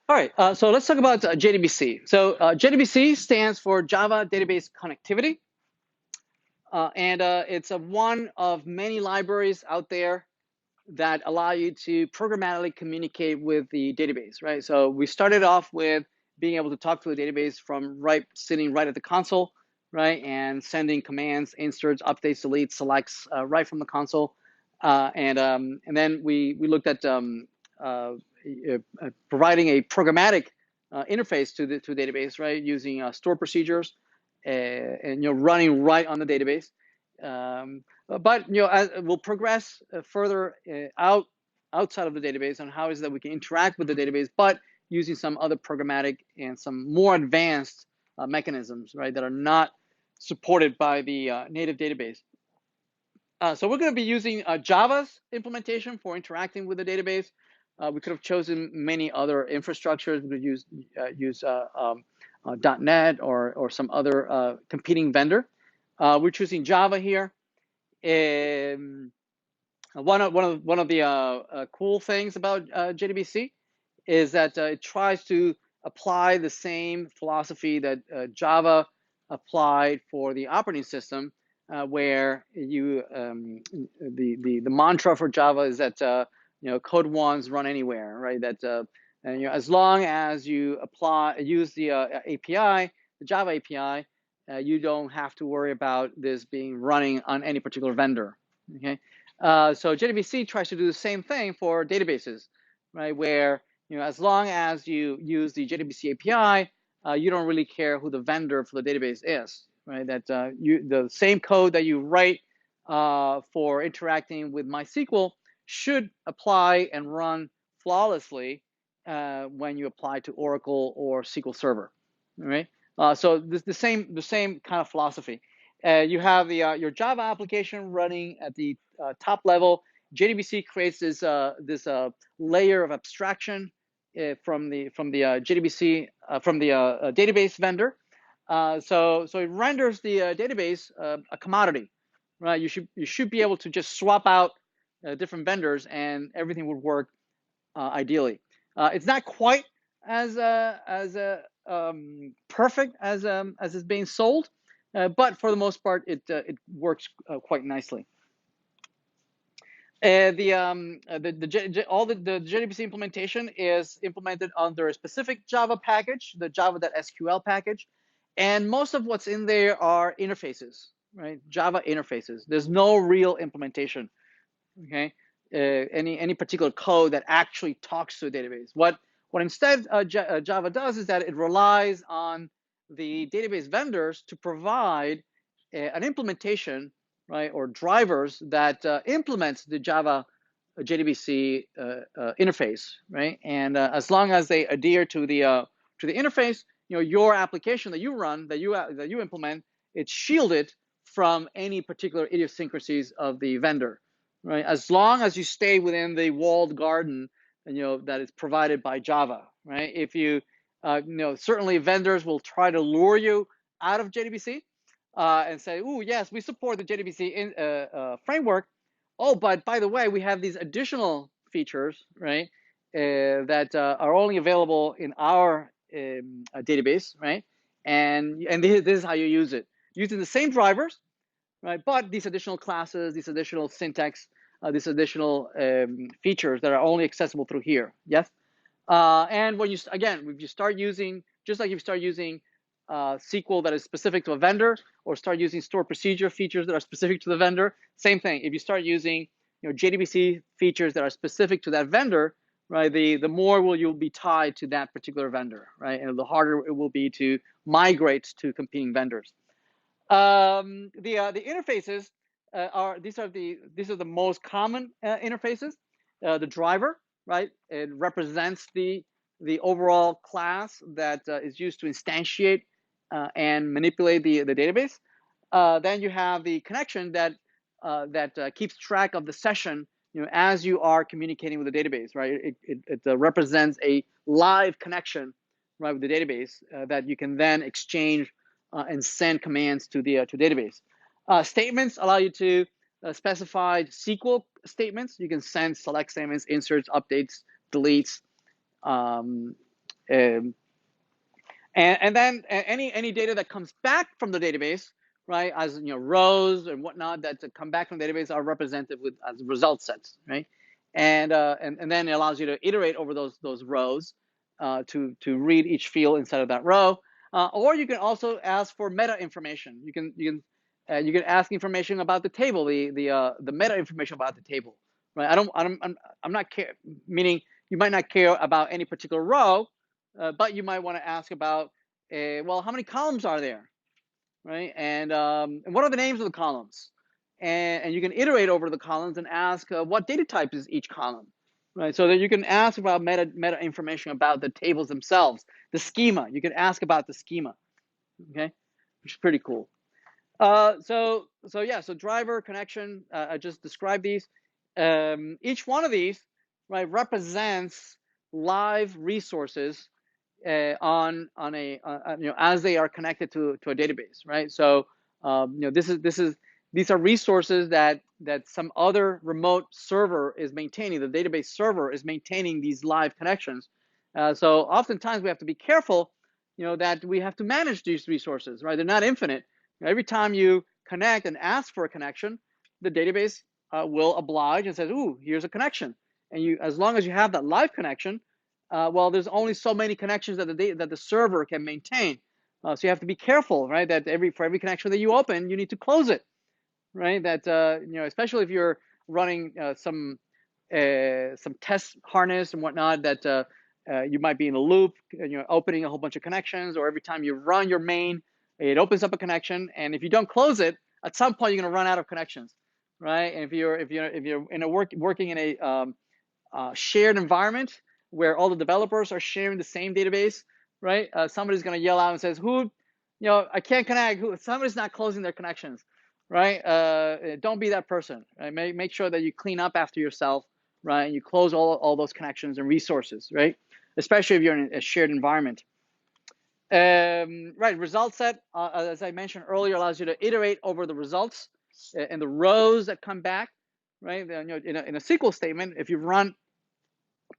All right, so let's talk about JDBC. So JDBC stands for Java Database Connectivity, and it's one of many libraries out there that allow you to programmatically communicate with the database, right? So we started off with being able to talk to the database from sitting right at the console, right, and sending commands, inserts, updates, deletes, selects right from the console, and then we looked at providing a programmatic interface to the database, right, using store procedures and running right on the database. But as we'll progress further outside of the database on how is that we can interact with the database, but using some other programmatic and some more advanced mechanisms, right, that are not supported by the native database. So we're going to be using Java's implementation for interacting with the database. We could have chosen many other infrastructures. We could use .NET or some other competing vendor. We're choosing Java here. One of the cool things about JDBC is that it tries to apply the same philosophy that Java applied for the operating system, where the mantra for Java is that code ones run anywhere, right? That and as long as you use the API, the Java API, you don't have to worry about this being running on any particular vendor. Okay, so JDBC tries to do the same thing for databases, right? Where as long as you use the JDBC API, you don't really care who the vendor for the database is, right? That the same code that you write for interacting with MySQL should apply and run flawlessly when you apply to Oracle or SQL Server, right? So the same kind of philosophy. You have your Java application running at the top level. JDBC creates this layer of abstraction from the JDBC from the database vendor. So it renders the database a commodity, right? You should be able to just swap out different vendors and everything would work ideally. It's not quite as perfect as is being sold, but for the most part, it works quite nicely. All the JDBC implementation is implemented under a specific Java package, the Java.SQL package, and most of what's in there are interfaces, right? Java interfaces. There's no real implementation, okay? Any particular code that actually talks to a database. What instead Java does is that it relies on the database vendors to provide an implementation, right, or drivers that implements the Java JDBC interface, right? And as long as they adhere to the interface, your application that you run, that you implement, it's shielded from any particular idiosyncrasies of the vendor, right? As long as you stay within the walled garden, that is provided by Java, right? If you, certainly vendors will try to lure you out of JDBC and say, "Oh, yes, we support the JDBC framework. Oh, but by the way, we have these additional features, right, that are only available in our database, right? And this is how you use it, using the same drivers, right? But these additional classes, these additional syntax, these additional features that are only accessible through here. Yes. And when if you start using, just like if you start using SQL that is specific to a vendor, or start using store procedure features that are specific to the vendor, same thing. If you start using JDBC features that are specific to that vendor, right, the more you'll be tied to that particular vendor, right, and the harder it will be to migrate to competing vendors. The interfaces these are the most common interfaces. The driver, right, it represents the overall class that is used to instantiate and manipulate the database. Then you have the connection that keeps track of the session, as you are communicating with the database, right? It represents a live connection, right, with the database that you can then exchange and send commands to the database. Statements allow you to specify SQL statements. You can send select statements, inserts, updates, deletes, And then any data that comes back from the database, right, as rows and whatnot that come back from the database are represented with as result sets, right? And then it allows you to iterate over those rows to read each field inside of that row. Or you can also ask for meta information. You can ask information about the table, the meta information about the table, right? I'm not meaning you might not care about any particular row, but you might want to ask about, well, how many columns are there, right? And what are the names of the columns? And you can iterate over the columns and ask what data type is each column, right? So that you can ask about meta information about the tables themselves, the schema. You can ask about the schema, okay, which is pretty cool. So driver connection. I just described these. Each one of these, right, represents live resources on a as they are connected to a database, right? So these are resources that some other remote server is maintaining. The database server is maintaining these live connections. So oftentimes we have to be careful, that we have to manage these resources, right? They're not infinite. Every time you connect and ask for a connection, the database will oblige and says, "Ooh, here's a connection." And as long as you have that live connection, well, there's only so many connections that the server can maintain. So you have to be careful, right? That for every connection that you open, you need to close it, right? That especially if you're running some test harness and whatnot, that you might be in a loop, opening a whole bunch of connections, or every time you run your main, it opens up a connection, and if you don't close it, at some point you're going to run out of connections, right? And if you're in a working in a shared environment where all the developers are sharing the same database, right? Somebody's going to yell out and says, "Who, I can't connect." Somebody's not closing their connections, right? Don't be that person. Right? Make sure that you clean up after yourself, right? And you close all those connections and resources, right? Especially if you're in a shared environment. Right, result set, as I mentioned earlier, allows you to iterate over the results and the rows that come back, right? In a SQL statement, if you run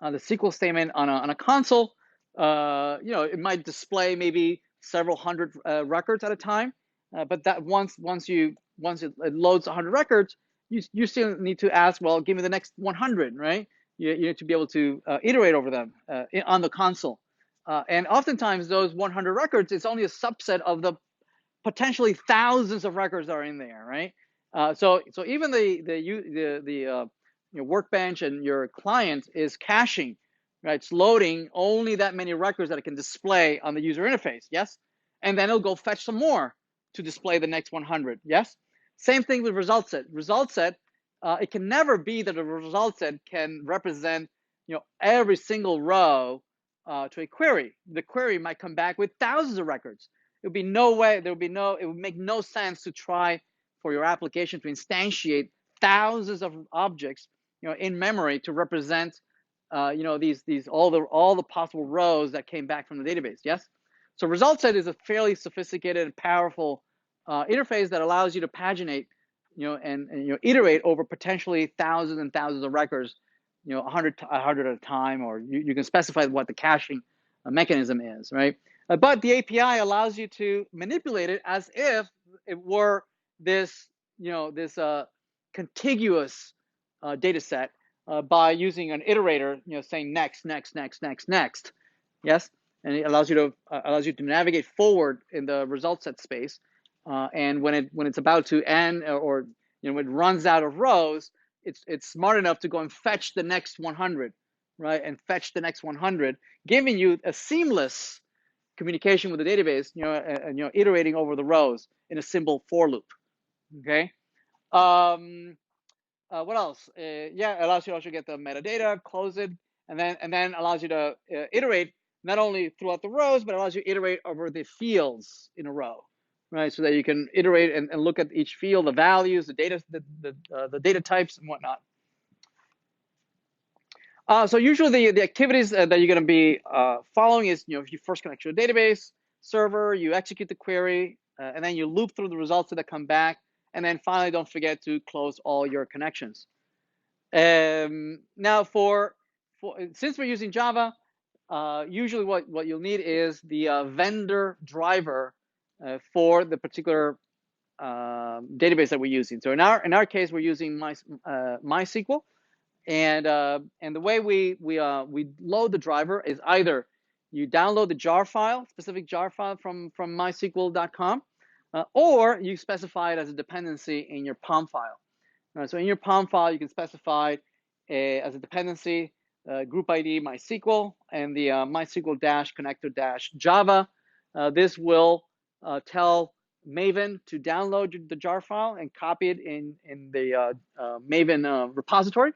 the SQL statement on a console, it might display maybe several hundred records at a time. But that once it loads 100 records, you still need to ask, well, give me the next 100, right? You need to be able to iterate over them on the console. And oftentimes those 100 records, it's only a subset of the potentially thousands of records that are in there, right? So even the workbench and your client is caching, right? It's loading only that many records that it can display on the user interface, yes? And then it'll go fetch some more to display the next 100, yes? Same thing with result set. Result set, it can never be that a result set can represent, every single row to a query. The query might come back with thousands of records. It would be no way, it would make no sense to try for your application to instantiate thousands of objects, in memory to represent, these all the possible rows that came back from the database. Yes. So result set is a fairly sophisticated and powerful interface that allows you to paginate, and iterate over potentially thousands and thousands of records, 100 at a time, or you can specify what the caching mechanism is, right? But the API allows you to manipulate it as if it were this, this contiguous data set by using an iterator, saying next, next, next, next, next. Yes, and it allows you to navigate forward in the result set space, and when it's about to end, or when it runs out of rows, it's smart enough to go and fetch the next 100, right? And fetch the next 100, giving you a seamless communication with the database, iterating over the rows in a simple for loop. Okay. What else? It allows you to also get the metadata, close it, and then allows you to iterate not only throughout the rows, but allows you to iterate over the fields in a row, right? So that you can iterate and look at each field, the values, the data, the data types, and whatnot. So usually the activities that you're going to be following is, if you first connect to a database server, you execute the query, and then you loop through the results that come back, and then finally don't forget to close all your connections. Now since we're using Java, usually what you'll need is the vendor driver for the particular database that we're using. So in our case, we're using MySQL, and the way we load the driver is either you download the jar file, specific jar file from mysql.com, or you specify it as a dependency in your POM file. So in your POM file, you can specify as a dependency group ID MySQL and the MySQL connector Java. This will tell Maven to download the jar file and copy it in the Maven repository,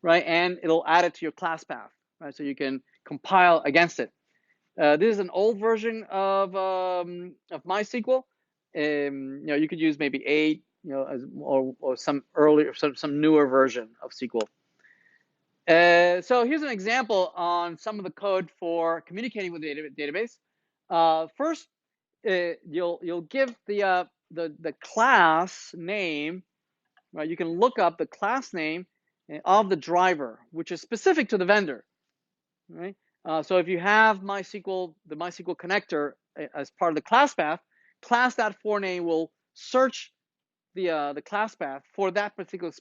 right? And it'll add it to your class path, right? So you can compile against it. This is an old version of MySQL. You could use maybe 8, or some earlier, some newer version of SQL. So here's an example on some of the code for communicating with the database. First, you'll give the class name, right? You can look up the class name of the driver, which is specific to the vendor, right? So if you have the MySQL connector as part of the class path, class.forName will search the class path for that particular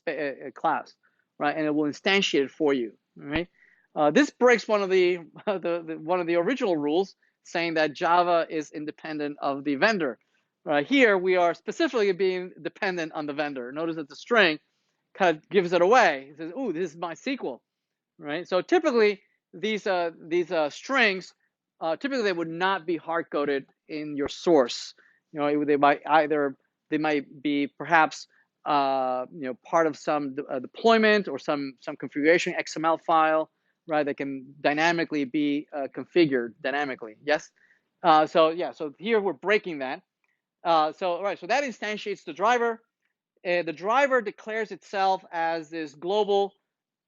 class, right? And it will instantiate it for you, right? This breaks one of the one of the original rules saying that Java is independent of the vendor. Here we are specifically being dependent on the vendor. Notice that the string kind of gives it away. It says, "Ooh, this is MySQL," right? So typically these strings, typically they would not be hard coded in your source. They might be perhaps part of some deployment or some configuration XML file, right? That can dynamically be configured dynamically. Yes. So here we're breaking that. So that instantiates the driver. The driver declares itself as this global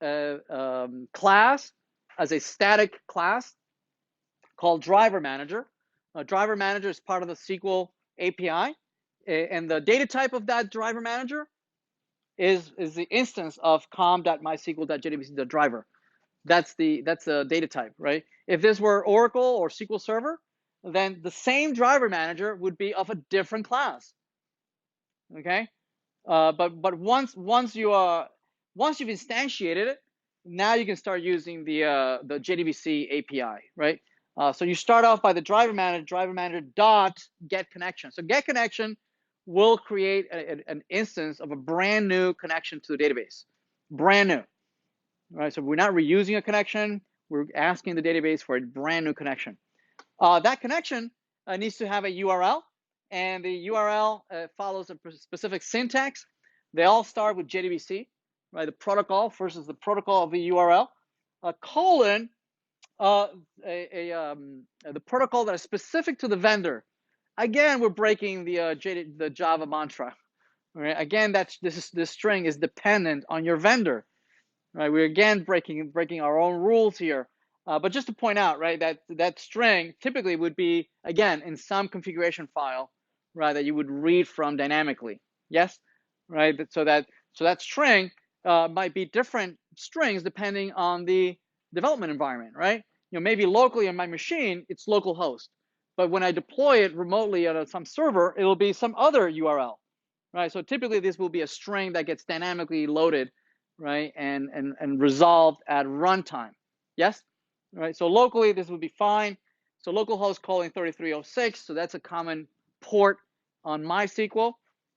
class, as a static class called driver manager. Driver manager is part of the SQL API, and the data type of that driver manager is the instance of com.mysql.jdbc.driver. That's the data type, right? If this were Oracle or SQL Server, then the same driver manager would be of a different class. Okay, but once you've instantiated it, now you can start using the JDBC API, right? So you start off by the driver manager dot get connection. So get connection will create an instance of a brand new connection to the database, brand new, right? So we're not reusing a connection. We're asking the database for a brand new connection. That connection needs to have a URL, and the URL follows a specific syntax. They all start with JDBC, right? The protocol versus the protocol of the URL, colon, the protocol that is specific to the vendor. Again, we're breaking the Java mantra. Right? Again, this string is dependent on your vendor. Right? We're again breaking our own rules here. But just to point out, right, that string typically would be, again, in some configuration file, right, that you would read from dynamically. Yes, right. So that string might be different strings depending on the development environment, right? Maybe locally on my machine, it's localhost, but when I deploy it remotely on some server, it will be some other URL, right? So typically this will be a string that gets dynamically loaded, right, and resolved at runtime. Yes, right. So locally this would be fine. So localhost calling 3306. So that's a common port on MySQL,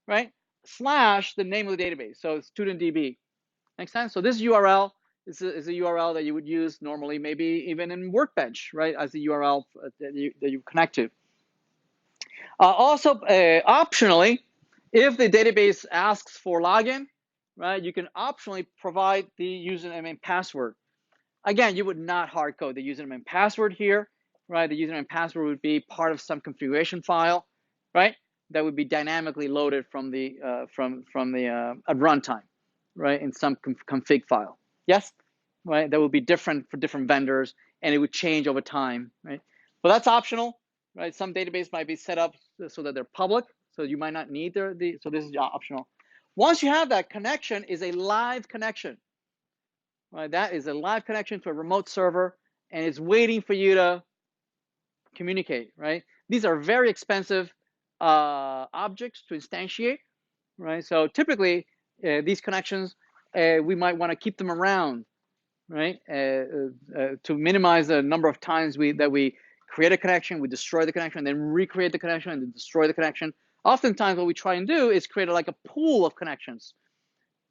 right? / the name of the database. So it's studentDB. Makes sense. So this URL is a URL that you would use normally, maybe even in Workbench, right, as the URL that you connect to. Also, optionally, if the database asks for login, right, you can optionally provide the username and password. Again, you would not hard code the username and password here, right? The username and password would be part of some configuration file, right? That would be dynamically loaded from the at runtime, right? In some config file. Yes, right? That would be different for different vendors, and it would change over time, right? But that's optional, right? Some database might be set up so that they're public, so you might not need so this is optional. Once you have that, connection is a live connection. Right, that is a live connection to a remote server, and it's waiting for you to communicate, right? These are very expensive objects to instantiate, right? So typically, these connections, we might want to keep them around, right? To minimize the number of times that we create a connection, we destroy the connection, then recreate the connection, and then destroy the connection. Oftentimes, what we try and do is create like a pool of connections,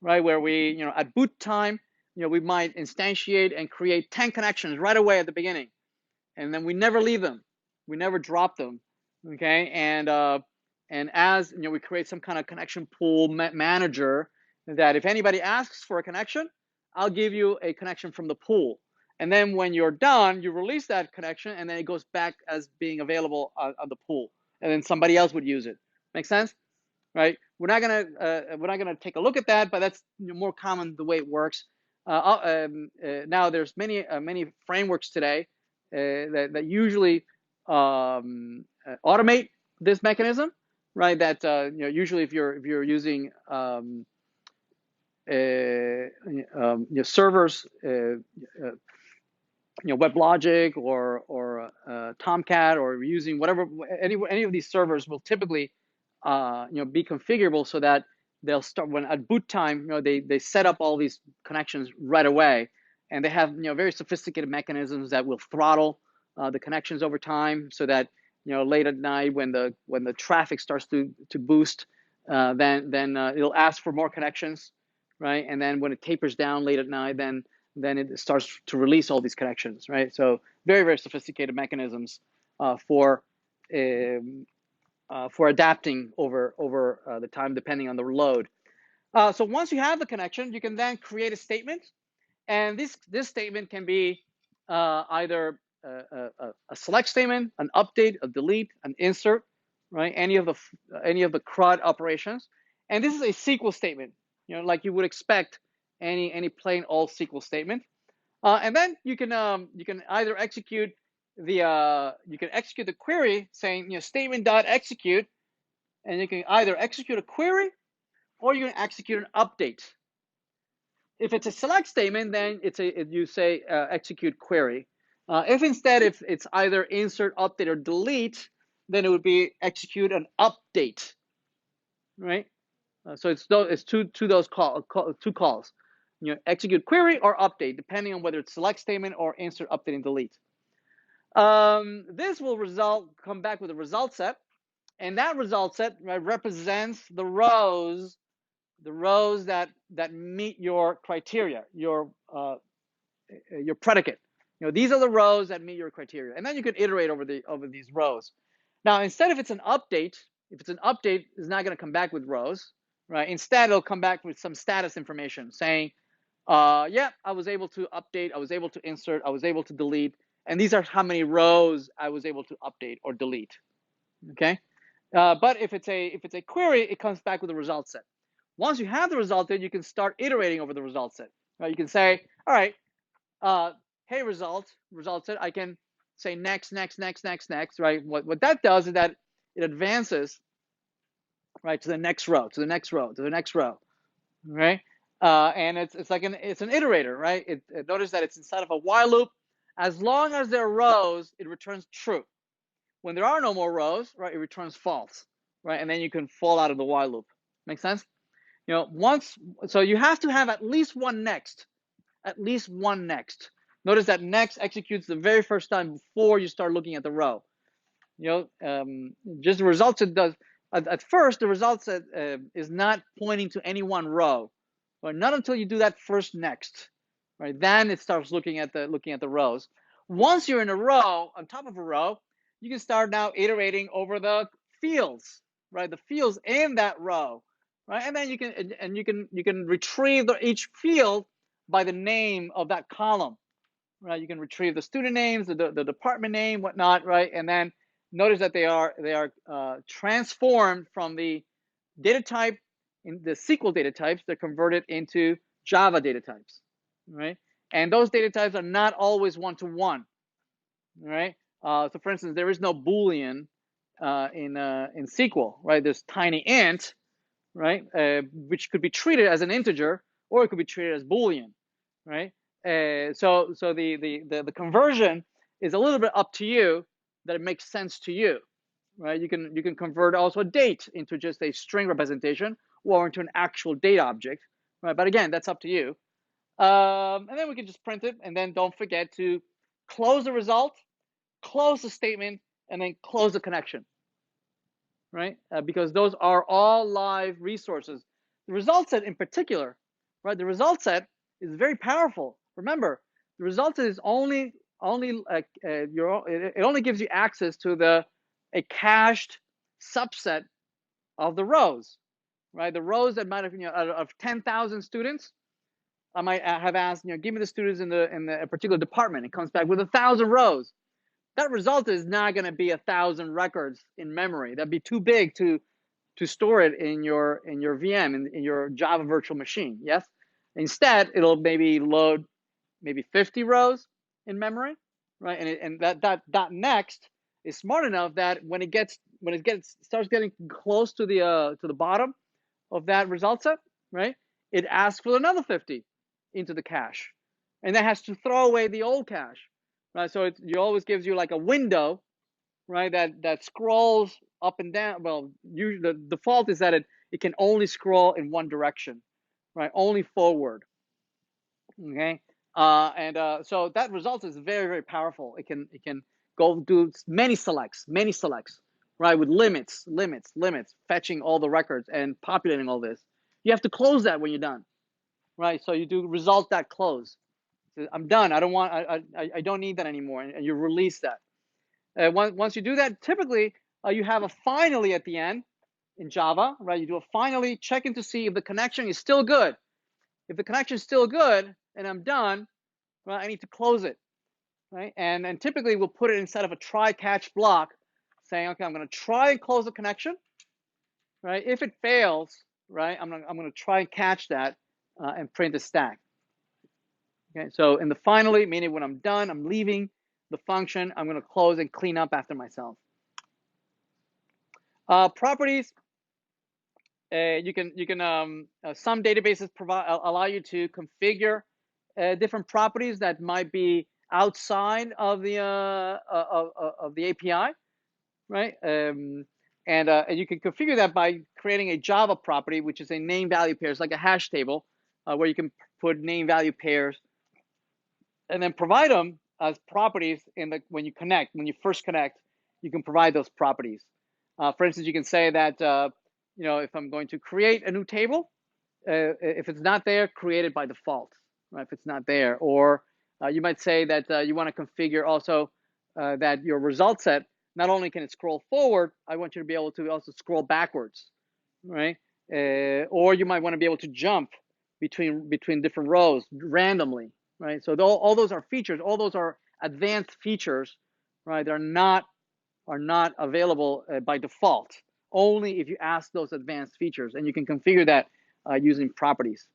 right? Where we, at boot time, we might instantiate and create 10 connections right away at the beginning, and then we never leave them, we never drop them, okay? And as we create some kind of connection pool manager that if anybody asks for a connection, I'll give you a connection from the pool. And then when you're done, you release that connection, and then it goes back as being available on the pool, and then somebody else would use it. Make sense? Right? We're not gonna take a look at that, but that's more common the way it works. Now there's many frameworks today that usually automate this mechanism, right? That usually if you're using servers, WebLogic or Tomcat, or using whatever, any of these servers will typically be configurable so that they'll start when at boot time, they set up all these connections right away, and they have very sophisticated mechanisms that will throttle the connections over time, so that late at night when the traffic starts to boost, then it'll ask for more connections, right? And then when it tapers down late at night, then it starts to release all these connections, right? So very sophisticated mechanisms for adapting over the time, depending on the load. So once you have the connection, you can then create a statement, and this statement can be either a select statement, an update, a delete, an insert, right? Any of the CRUD operations, and this is a SQL statement, like you would expect any plain old SQL statement. And then you can either execute the query saying statement.execute, and you can either execute a query or you can execute an update. If it's a select statement, then you say execute query. If it's either insert, update, or delete, then it would be execute an update, right? So it's two calls. Execute query or update, depending on whether it's select statement or insert, update, and delete. This will come back with a result set, and that result set represents the rows that meet your criteria, your predicate. These are the rows that meet your criteria, and then you can iterate over these rows. Now, instead, if it's an update, it's not going to come back with rows, right? Instead, it'll come back with some status information saying, yeah, I was able to update, I was able to insert, I was able to delete, and these are how many rows I was able to update or delete. Okay, but if it's a query, it comes back with a result set. Once you have the result set, you can start iterating over the result set. Right? You can say, all right, hey, result set. I can say next, right? What that does is that it advances, right, to the next row, right? And it's like it's an iterator, right? Notice that it's inside of a while loop. As long as there are rows, it returns true. When there are no more rows, right, it returns false, right? And then you can fall out of the while loop. Make sense? So you have to have at least one next. Notice that next executes the very first time before you start looking at the row. Just the result set does. At first, the result set is not pointing to any one row, but not until you do that first next, right? Then it starts looking at the rows. Once you're in a row, on top of a row, you can start now iterating over the fields, right? The fields in that row, right? And then you can retrieve each field by the name of that column, right? You can retrieve the student names, the department name, whatnot, right? And then notice that they are transformed from the data type in the SQL data types. They're converted into Java data types, right? And those data types are not always one-to-one, right? So for instance, there is no Boolean in SQL, right? There's tiny int, right? Which could be treated as an integer, or it could be treated as Boolean, right? So the conversion is a little bit up to you, that it makes sense to you, right? You can convert also a date into just a string representation or into an actual date object, right? But again, that's up to you. And then we can just print it, and then don't forget to close the result, close the statement, and then close the connection, right? Because those are all live resources. The result set in particular, right? The result set is very powerful. Remember, the result set is only it only gives you access to a cached subset of the rows, right? The rows that might have, out of 10,000 students, I might have asked, give me the students in a particular department. It comes back with 1,000 rows. That result is not going to be 1,000 records in memory. That'd be too big to store it in your VM, in your Java virtual machine. Yes. Instead, it'll maybe load maybe 50 rows in memory, right? And that next is smart enough that when it starts getting close to the bottom of that result set, right? It asks for another 50 into the cache, and that has to throw away the old cache, right? So it always gives you like a window, right? That scrolls up and down. Well, usually the default is that it can only scroll in one direction, right? Only forward. Okay. So that result is very, very powerful. It can go do many selects, right? With limits, fetching all the records and populating all this. You have to close that when you're done, right? So you do result.close. So I'm done. I don't want. I don't need that anymore, and you release that. Once you do that, typically you have a finally at the end in Java, right? You do a finally, checking to see if the connection is still good. If the connection is still good and I'm done, well, I need to close it, right? And typically we'll put it inside of a try catch block, saying, okay, I'm going to try and close the connection, right? If it fails, right, I'm going to try and catch that and print the stack. Okay, so in the finally, meaning when I'm done, I'm leaving the function, I'm going to close and clean up after myself. Properties. You can some databases allow you to configure different properties that might be outside of the API, right? And you can configure that by creating a Java property, which is a name value pairs, like a hash table, where you can put name value pairs, and then provide them as properties when you first connect, you can provide those properties. For instance, you can say that if I'm going to create a new table, if it's not there, create it by default, right? If it's not there, or you might say that you want to configure also that your result set, not only can it scroll forward, I want you to be able to also scroll backwards, right? Or you might want to be able to jump between different rows randomly, right? So all those are features. All those are advanced features, right? They're not available by default. Only if you ask those advanced features, and you can configure that using properties.